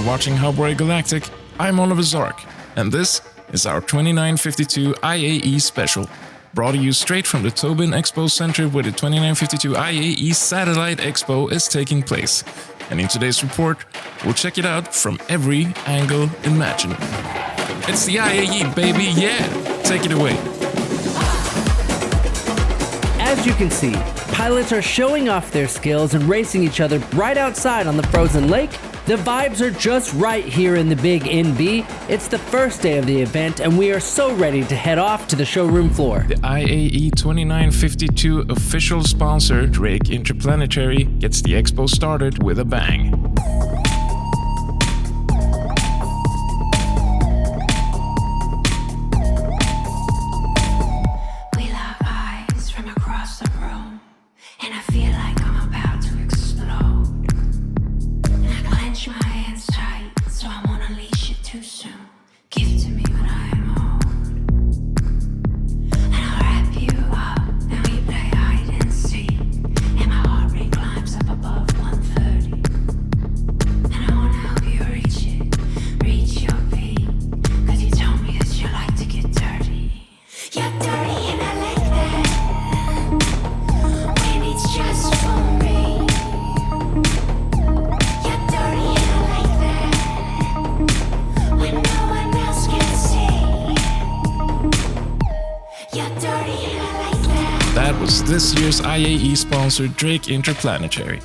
watching Harper Galactic. I'm Oliver Zark, and this is our 2952 IAE special, brought to you straight from the Tobin Expo Center where the 2952 IAE Satellite Expo is taking place. And in today's report, we'll check it out from every angle imaginable. It's the IAE, baby, yeah! Take it away. As you can see, pilots are showing off their skills and racing each other right outside on the frozen lake. The vibes are just right here in the big NB. It's the first day of the event and we are so ready to head off to the showroom floor. The IAE 2952 official sponsor, Drake Interplanetary, gets the expo started with a bang. That was this year's IAE sponsor, Drake Interplanetary.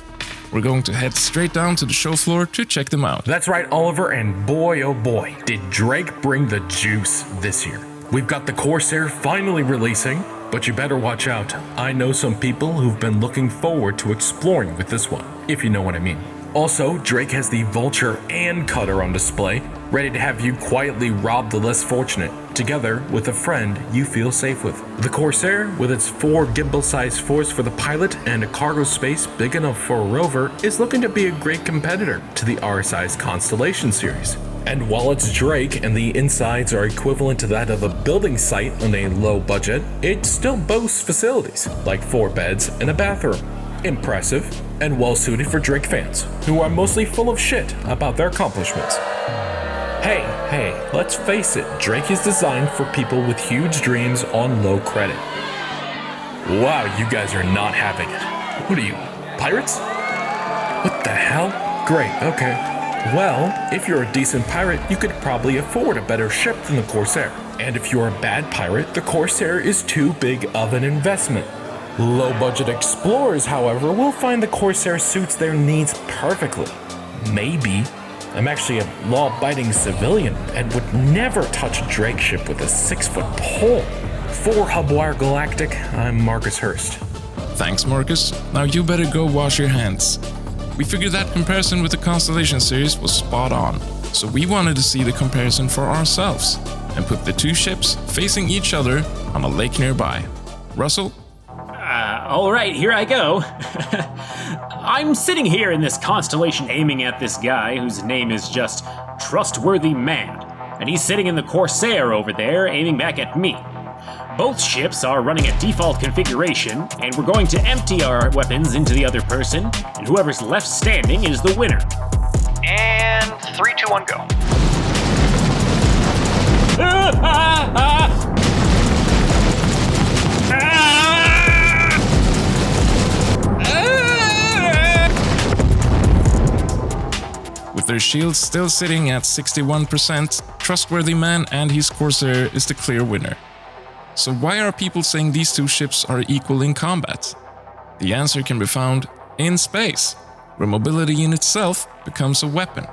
We're going to head straight down to the show floor to check them out. That's right, Oliver, and boy oh boy, did Drake bring the juice this year. We've got the Corsair finally releasing, but you better watch out. I know some people who've been looking forward to exploring with this one, if you know what I mean. Also, Drake has the Vulture and Cutter on display, ready to have you quietly rob the less fortunate, together with a friend you feel safe with. The Corsair, with its 4 gimbal-sized force for the pilot and a cargo space big enough for a rover, is looking to be a great competitor to the RSI's Constellation series. And while it's Drake and the insides are equivalent to that of a building site on a low budget, it still boasts facilities, like 4 beds and a bathroom. Impressive, and well-suited for Drake fans, who are mostly full of shit about their accomplishments. Hey, let's face it, Drake is designed for people with huge dreams on low credit. Wow, you guys are not having it. What are you, pirates? What the hell? Great, okay. Well, if you're a decent pirate, you could probably afford a better ship than the Corsair. And if you're a bad pirate, the Corsair is too big of an investment. Low-budget explorers, however, will find the Corsair suits their needs perfectly. Maybe. I'm actually a law-abiding civilian and would never touch a Drake ship with a 6-foot pole. For Hubwire Galactic, I'm Markus Hurst. Thanks, Markus. Now you better go wash your hands. We figured that comparison with the Constellation series was spot on, so we wanted to see the comparison for ourselves and put the 2 ships facing each other on a lake nearby. Russell? Alright, here I go. I'm sitting here in this constellation aiming at this guy whose name is just Trustworthy Man, and he's sitting in the Corsair over there aiming back at me. Both ships are running a default configuration, and we're going to empty our weapons into the other person, and whoever's left standing is the winner. And 3, 2, 1, go. With their shields still sitting at 61%, Trustworthy Man and his Corsair is the clear winner. So why are people saying these 2 ships are equal in combat? The answer can be found in space, where mobility in itself becomes a weapon.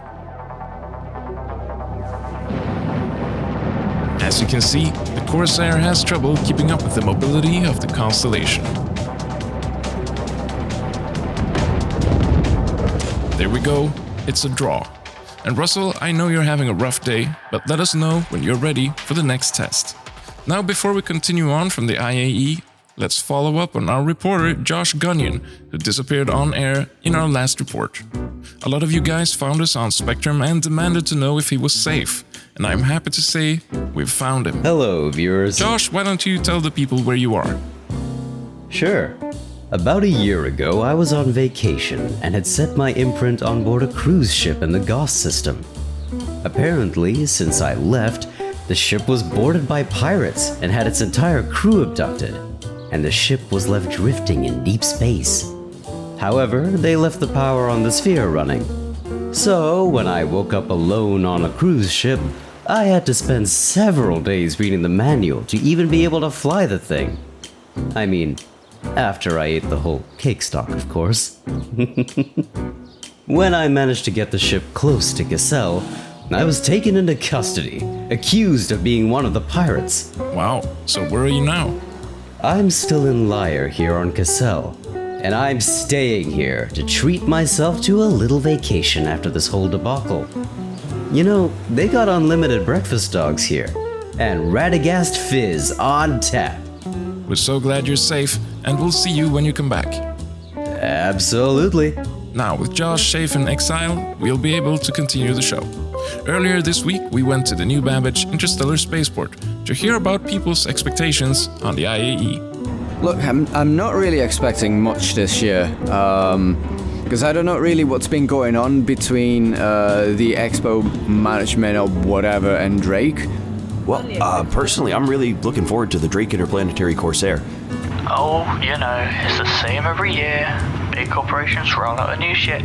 As you can see, the Corsair has trouble keeping up with the mobility of the Constellation. There we go. It's a draw. And Russell, I know you're having a rough day, but let us know when you're ready for the next test. Now, before we continue on from the IAE, let's follow up on our reporter Josh Gunnion, who disappeared on air in our last report. A lot of you guys found us on Spectrum and demanded to know if he was safe, and I'm happy to say we've found him. Hello, viewers. Josh, why don't you tell the people where you are? Sure. About a year ago, I was on vacation and had set my imprint on board a cruise ship in the Goss system. Apparently, since I left, the ship was boarded by pirates and had its entire crew abducted, and the ship was left drifting in deep space. However, they left the power on the sphere running. So, when I woke up alone on a cruise ship, I had to spend several days reading the manual to even be able to fly the thing. I mean, after I ate the whole cake stock, of course. When I managed to get the ship close to Cassell, I was taken into custody, accused of being one of the pirates. Wow, so where are you now? I'm still in Lyre here on Cassell, and I'm staying here to treat myself to a little vacation after this whole debacle. You know, they got unlimited breakfast dogs here, and Radagast Fizz on tap. We're so glad you're safe, and we'll see you when you come back. Absolutely. Now, with Josh safe in exile, we'll be able to continue the show. Earlier this week, we went to the New Babbage Interstellar Spaceport to hear about people's expectations on the IAE. Look, I'm not really expecting much this year, because I don't know really what's been going on between the expo management or whatever and Drake. Well, personally, I'm really looking forward to the Drake Interplanetary Corsair. Oh, you know, it's the same every year. Big corporations roll out a new ship.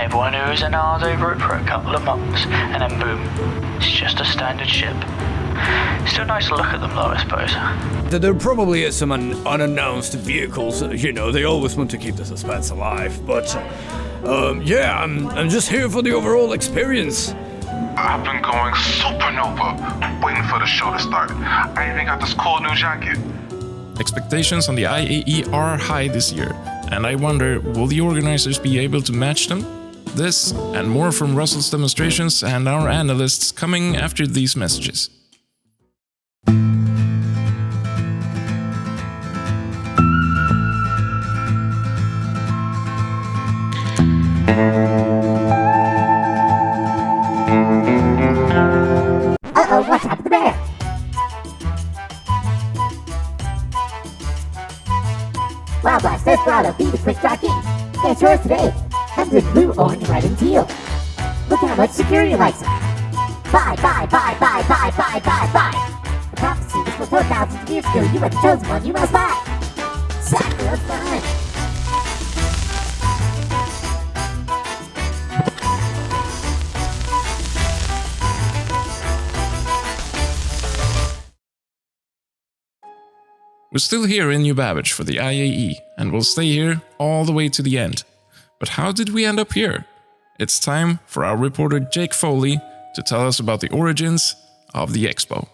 Everyone who's an hours over it for a couple of months, and then boom, it's just a standard ship. Still nice to look at them though, I suppose. There probably is some unannounced vehicles. You know, they always want to keep the suspense alive. But, yeah, I'm just here for the overall experience. I've been going supernova, waiting for the show to start. I even got this cool new jacket. Expectations on the IAE are high this year, and I wonder, will the organizers be able to match them? This and more from Russell's demonstrations and our analysts coming after these messages. Uh-oh, what's up there? Wow, Blast, this brought a beat quick tracking. It's yours today. Comes in blue, orange, red, and teal. Look how much security likes them. Buy. The prophecy was for 4,000 years ago. You are the chosen one. You must buy. Sacrifice. We're still here in New Babbage for the IAE, and we'll stay here all the way to the end. But how did we end up here? It's time for our reporter Jake Foley to tell us about the origins of the expo.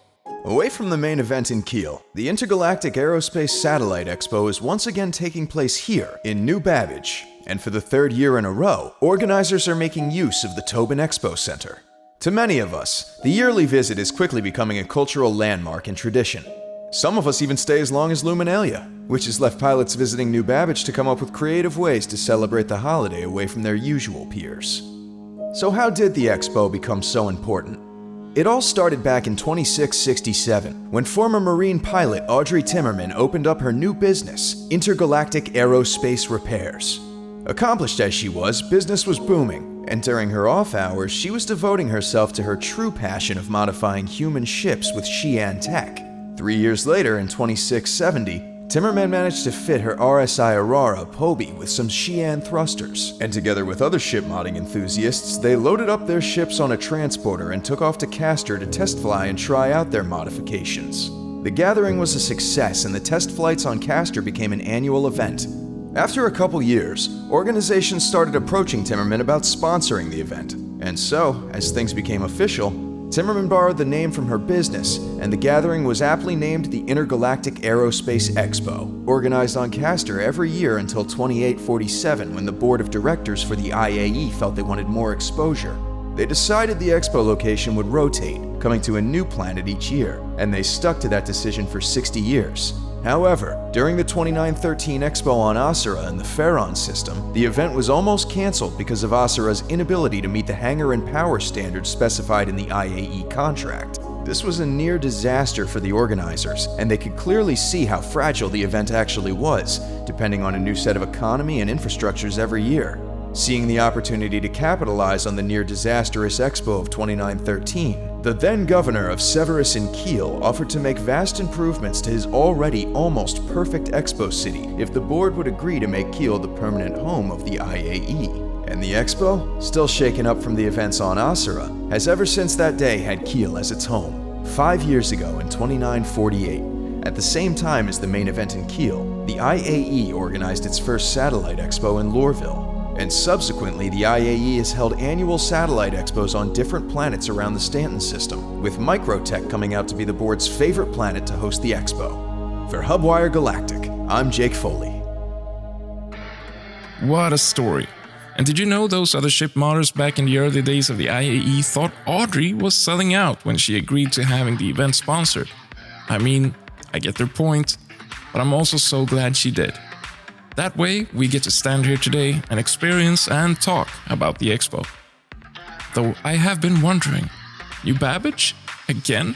Away from the main event in Kiel, the Intergalactic Aerospace Satellite Expo is once again taking place here in New Babbage, and for the third year in a row, organizers are making use of the Tobin Expo Center. To many of us, the yearly visit is quickly becoming a cultural landmark and tradition. Some of us even stay as long as Luminalia, which has left pilots visiting New Babbage to come up with creative ways to celebrate the holiday away from their usual peers. So how did the Expo become so important? It all started back in 2667, when former Marine pilot Audrey Timmerman opened up her new business, Intergalactic Aerospace Repairs. Accomplished as she was, business was booming, and during her off hours, she was devoting herself to her true passion of modifying human ships with Xi'an tech. 3 years later, in 2670, Timmerman managed to fit her RSI Aurora Poby with some Xi'an thrusters, and together with other ship modding enthusiasts, they loaded up their ships on a transporter and took off to Castor to test fly and try out their modifications. The gathering was a success, and the test flights on Castor became an annual event. After a couple years, organizations started approaching Timmerman about sponsoring the event, and so, as things became official, Timmerman borrowed the name from her business, and the gathering was aptly named the Intergalactic Aerospace Expo, organized on Castor every year until 2847, when the board of directors for the IAE felt they wanted more exposure. They decided the expo location would rotate, coming to a new planet each year, and they stuck to that decision for 60 years. However, during the 2913 Expo on Asura in the Pharaon system, the event was almost cancelled because of Asura's inability to meet the hangar and power standards specified in the IAE contract. This was a near disaster for the organizers, and they could clearly see how fragile the event actually was, depending on a new set of economy and infrastructures every year. Seeing the opportunity to capitalize on the near-disastrous Expo of 2913, the then-governor of Severus and Kiel offered to make vast improvements to his already almost perfect Expo city if the board would agree to make Kiel the permanent home of the IAE. And the Expo, still shaken up from the events on Asura, has ever since that day had Kiel as its home. 5 years ago in 2948, at the same time as the main event in Kiel, the IAE organized its first satellite expo in Lorville. And subsequently, the IAE has held annual satellite expos on different planets around the Stanton system, with Microtech coming out to be the board's favorite planet to host the expo. For Hubwire Galactic, I'm Jake Foley. What a story. And did you know those other ship modders back in the early days of the IAE thought Audrey was selling out when she agreed to having the event sponsored? I mean, I get their point, but I'm also so glad she did. That way, we get to stand here today and experience and talk about the expo. Though I have been wondering, New Babbage? Again?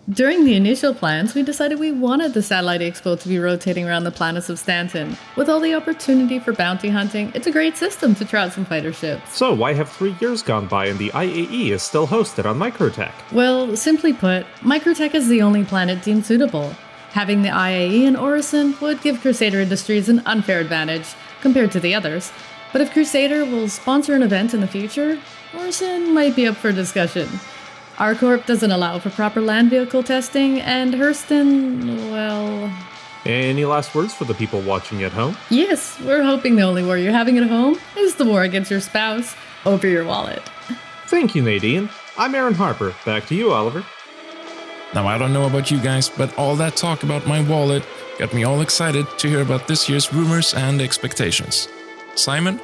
During the initial plans, we decided we wanted the Satellite Expo to be rotating around the planets of Stanton. With all the opportunity for bounty hunting, it's a great system to try out some fighter ships. So why have 3 years gone by and the IAE is still hosted on Microtech? Well, simply put, Microtech is the only planet deemed suitable. Having the IAE in Orison would give Crusader Industries an unfair advantage compared to the others. But if Crusader will sponsor an event in the future, Orison might be up for discussion. Our corp doesn't allow for proper land vehicle testing, and Hurston, well... Any last words for the people watching at home? Yes, we're hoping the only war you're having at home is the war against your spouse over your wallet. Thank you, Nadine. I'm Aaron Harper. Back to you, Oliver. Now, I don't know about you guys, but all that talk about my wallet got me all excited to hear about this year's rumors and expectations. Simon?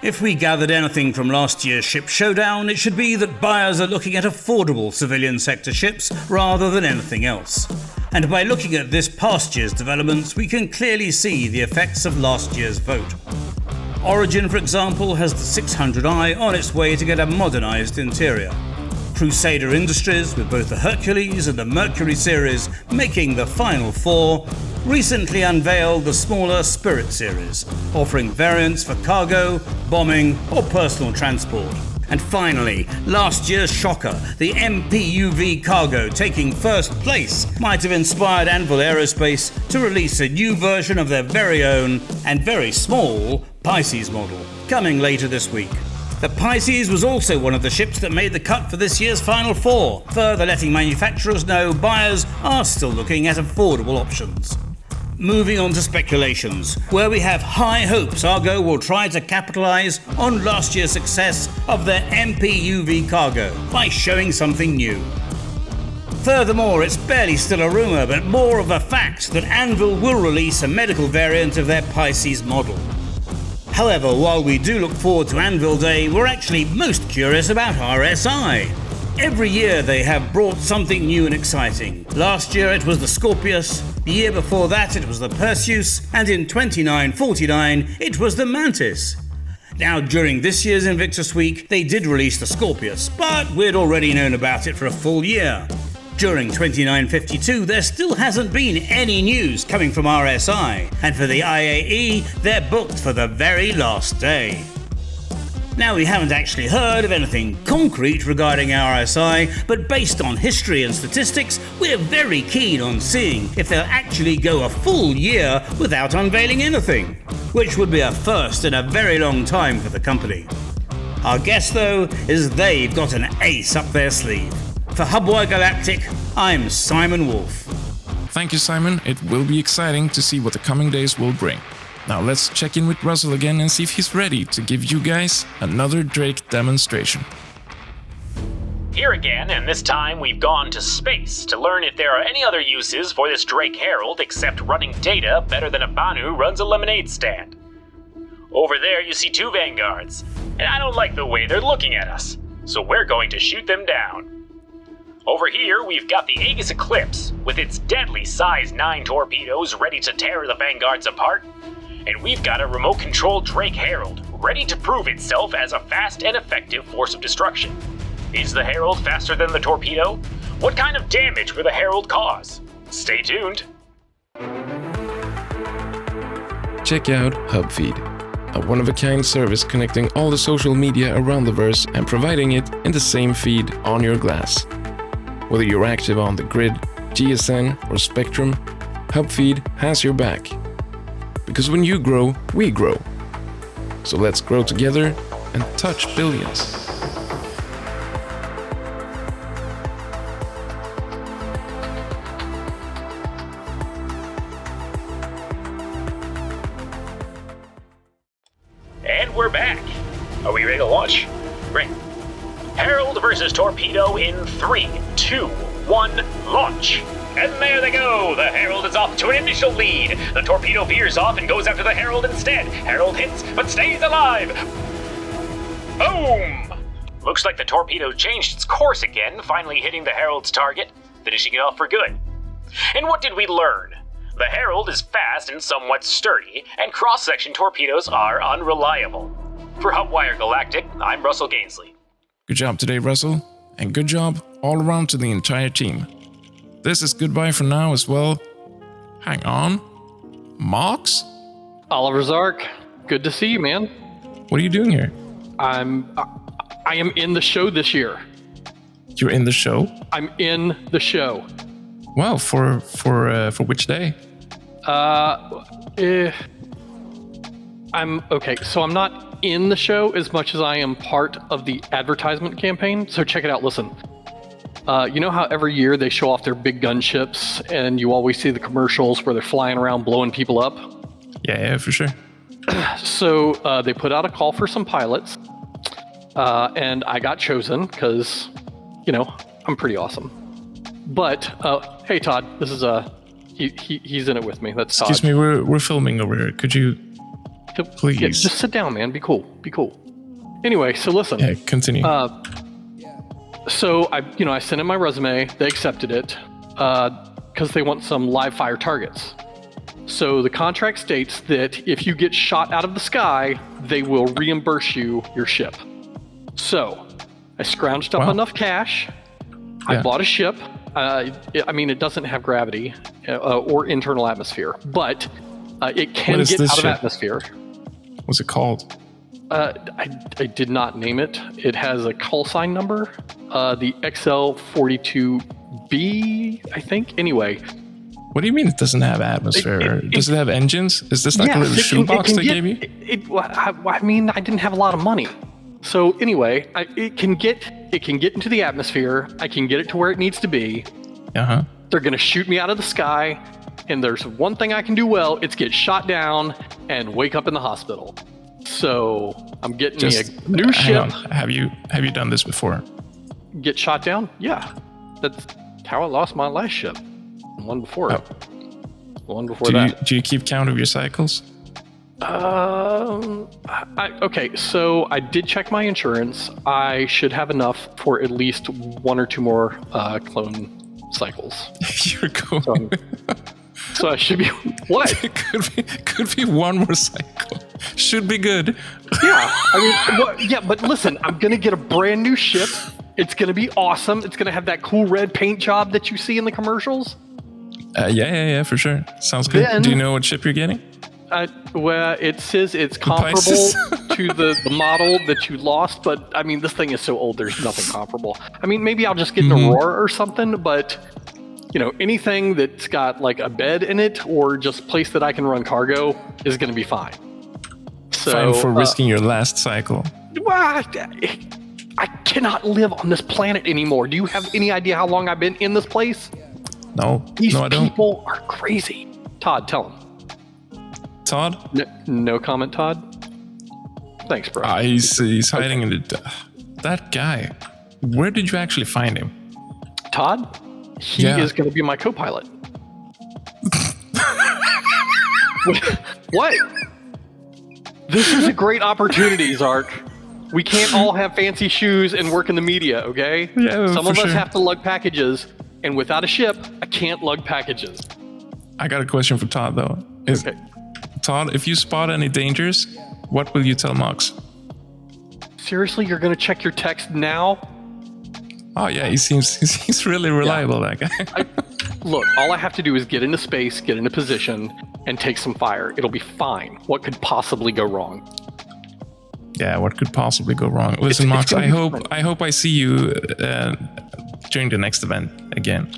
If we gathered anything from last year's ship showdown, it should be that buyers are looking at affordable civilian sector ships rather than anything else. And by looking at this past year's developments, we can clearly see the effects of last year's vote. Origin, for example, has the 600i on its way to get a modernised interior. Crusader Industries, with both the Hercules and the Mercury series making the final 4, recently unveiled the smaller Spirit series, offering variants for cargo, bombing, or personal transport. And finally, last year's shocker, the MPUV cargo taking first place, might have inspired Anvil Aerospace to release a new version of their very own and very small Pisces model, coming later this week. The Pisces was also one of the ships that made the cut for this year's Final 4, further letting manufacturers know buyers are still looking at affordable options. Moving on to speculations, where we have high hopes Argo will try to capitalise on last year's success of their MPUV cargo by showing something new. Furthermore, it's barely still a rumour, but more of a fact that Anvil will release a medical variant of their Pisces model. However, while we do look forward to Anvil Day, we're actually most curious about RSI. Every year they have brought something new and exciting. Last year it was the Scorpius, the year before that it was the Perseus, and in 2949 it was the Mantis. Now, during this year's Invictus Week, they did release the Scorpius, but we'd already known about it for a full year. During 2952, there still hasn't been any news coming from RSI, and for the IAE, they're booked for the very last day. Now, we haven't actually heard of anything concrete regarding RSI, but based on history and statistics, we're very keen on seeing if they'll actually go a full year without unveiling anything, which would be a first in a very long time for the company. Our guess, though, is they've got an ace up their sleeve. For Hubwire Galactic, I'm Simon Wolf. Thank you, Simon. It will be exciting to see what the coming days will bring. Now let's check in with Russel again and see if he's ready to give you guys another Drake demonstration. Here again, and this time we've gone to space to learn if there are any other uses for this Drake Herald except running data better than a Banu runs a lemonade stand. Over there you see 2 Vanguards, and I don't like the way they're looking at us, so we're going to shoot them down. Over here, we've got the Aegis Eclipse, with its deadly size 9 torpedoes ready to tear the Vanguards apart. And we've got a remote-controlled Drake Herald, ready to prove itself as a fast and effective force of destruction. Is the Herald faster than the torpedo? What kind of damage will the Herald cause? Stay tuned. Check out HubFeed. a one-of-a-kind service connecting all the social media around the verse and providing it in the same feed on your glass. Whether you're active on the Grid, GSN or Spectrum, HubFeed has your back. Because when you grow, we grow. So let's grow together and touch billions. And we're back. Are we ready to launch? Great. Herald versus Torpedo in 3, 2, 1, launch. And there they go! The Herald is off to an initial lead. The Torpedo veers off and goes after the Herald instead. Herald hits, but stays alive. Boom! Looks like the Torpedo changed its course again, finally hitting the Herald's target, finishing it off for good. And what did we learn? The Herald is fast and somewhat sturdy, and cross-section torpedoes are unreliable. For Hubwire Galactic, I'm Russel Gainsly. Good job today, Russell, and good job all around to the entire team. This is goodbye for now as well. Hang on. Mox? Oliver Zark, good to see you, man. What are you doing here? I am in the show this year. You're in the show? I'm in the show. Wow, for which day? I'm okay. So I'm not in the show as much as I am part of the advertisement campaign. So check it out. Listen, you know how every year they show off their big gunships, and you always see the commercials where they're flying around blowing people up? Yeah, for sure. So they put out a call for some pilots, and I got chosen because, you know, I'm pretty awesome. But hey, Todd, this is he's in it with me. That's Todd. Excuse me, we're filming over here. Could you please? Yeah, just sit down, man. Be cool. Be cool. Anyway, so listen. Yeah, continue. So I sent in my resume. They accepted it because they want some live fire targets. So the contract states that if you get shot out of the sky, they will reimburse you your ship. So I scrounged up enough cash. I bought a ship. It doesn't have gravity or internal atmosphere, but it can get out of atmosphere. What's it called? I did not name it. It has a call sign number, the XL42B, I think. Anyway. What do you mean it doesn't have atmosphere? Does it have engines? Is this like a little shoebox they gave you? I didn't have a lot of money. So anyway, it can get into the atmosphere. I can get it to where it needs to be. They're going to shoot me out of the sky. And there's one thing I can do well. It's get shot down and wake up in the hospital. So I'm getting me a new ship. Have you done this before? Get shot down? Yeah. That's how I lost my last ship. One before it. One before that. Do you keep count of your cycles? Okay, so I did check my insurance. I should have enough for at least one or two more clone cycles. You're going. So I should be what? It could be one more cycle. Should be good. Yeah, but listen, I'm gonna get a brand new ship. It's gonna be awesome. It's gonna have that cool red paint job that you see in the commercials. Yeah, for sure. Sounds good. Do you know what ship you're getting? Well, it says it's comparable to the model that you lost, but I mean, this thing is so old, there's nothing comparable. I mean, maybe I'll just get an Aurora or something, but you know, anything that's got like a bed in it or just place that I can run cargo is going to be fine. So, fine for risking your last cycle. Well, I cannot live on this planet anymore. Do you have any idea how long I've been in this place? No, These I don't. people are crazy. Todd, tell him. Todd? No comment, Todd. Thanks, bro. He's hiding in the... That guy. Where did you actually find him? Todd? He is going to be my co-pilot. What? This is a great opportunity, Zark. We can't all have fancy shoes and work in the media, okay? Yeah, Some of us sure. have to lug packages, and without a ship, I can't lug packages. I got a question for Todd, though. Okay. Todd, if you spot any dangers, what will you tell Mox? Seriously, you're going to check your text now? Oh, yeah, he's really reliable, that guy. Look, all I have to do is get into space, get into position, and take some fire. It'll be fine. What could possibly go wrong? Yeah, what could possibly go wrong? Listen, Max, I hope I see you during the next event again.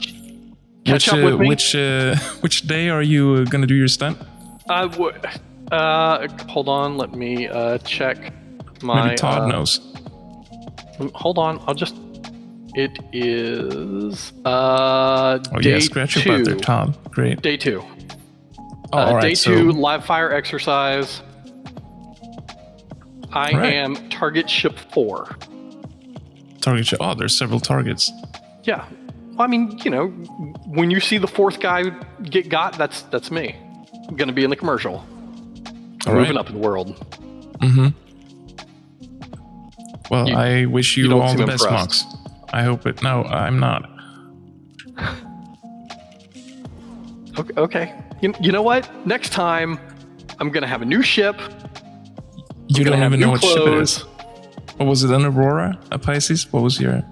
Catch up with me. Which day are you gonna do your stunt? Hold on, let me check my. Maybe Todd knows. Hold on, It is day scratch 2. your butt there, Todd. Great. Day 2. All right, day 2 live fire exercise. I am target ship 4. Target ship. Oh, there's several targets. Yeah. I mean, when you see the 4th guy get got, that's me. I'm gonna be in the commercial. Moving up in the world. Mm-hmm. Well, I wish you all the best, Max. I hope it. No, I'm not. Okay. You know what? Next time, I'm gonna have a new ship. You don't even know what ship it is. What was it? An Aurora? A Pisces? What was your?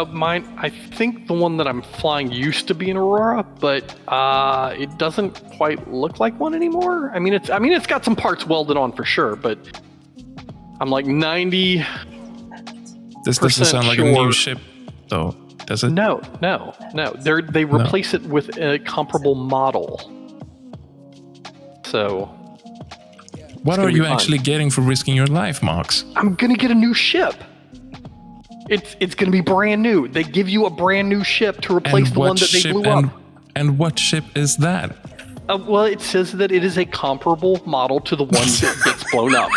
Mine. I think the one that I'm flying used to be an Aurora, but it doesn't quite look like one anymore. I mean, it's got some parts welded on for sure, but I'm like 90. This doesn't sound like a new ship, though, does it? No. They replace it with a comparable model. So. What are you actually getting for risking your life, Max? I'm gonna get a new ship. It's gonna be brand new. They give you a brand new ship to replace the one that they blew up. And what ship is that? Well, it says that it is a comparable model to the one that gets blown up.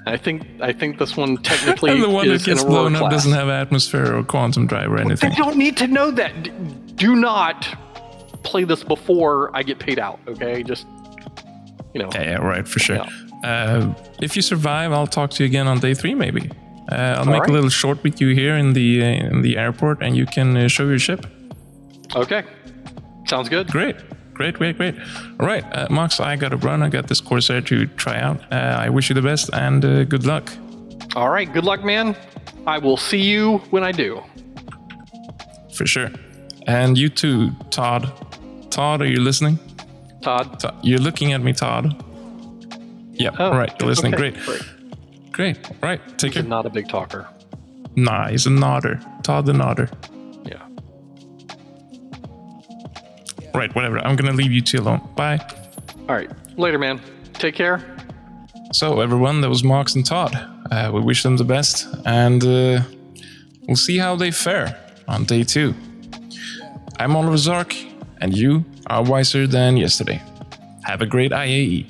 I think this one technically and the one is that gets in Aurora blown up class. doesn't have atmosphere or quantum drive or anything. They don't need to know that. Do not play this before I get paid out. Okay, just. Yeah, right, for sure. Yeah. If you survive, I'll talk to you again on day 3, maybe. I'll make a little short with you here in the airport, and you can show your ship. Okay, sounds good. Great. All right, Max, I got to run. I got this Corsair to try out. I wish you the best and good luck. All right, good luck, man. I will see you when I do. For sure. And you too, Todd. Todd, are you listening? Todd. You're looking at me, Todd. Yep, right, you're listening. Okay. Great. All right, take care. He's not a big talker. Nah, he's a nodder. Todd the nodder. Yeah. Right, whatever. I'm gonna leave you two alone. Bye. All right, later, man. Take care. So, everyone, that was Max and Todd. We wish them the best, and we'll see how they fare on day 2. I'm Oliver Zark, and you are wiser than yesterday. Have a great IAE.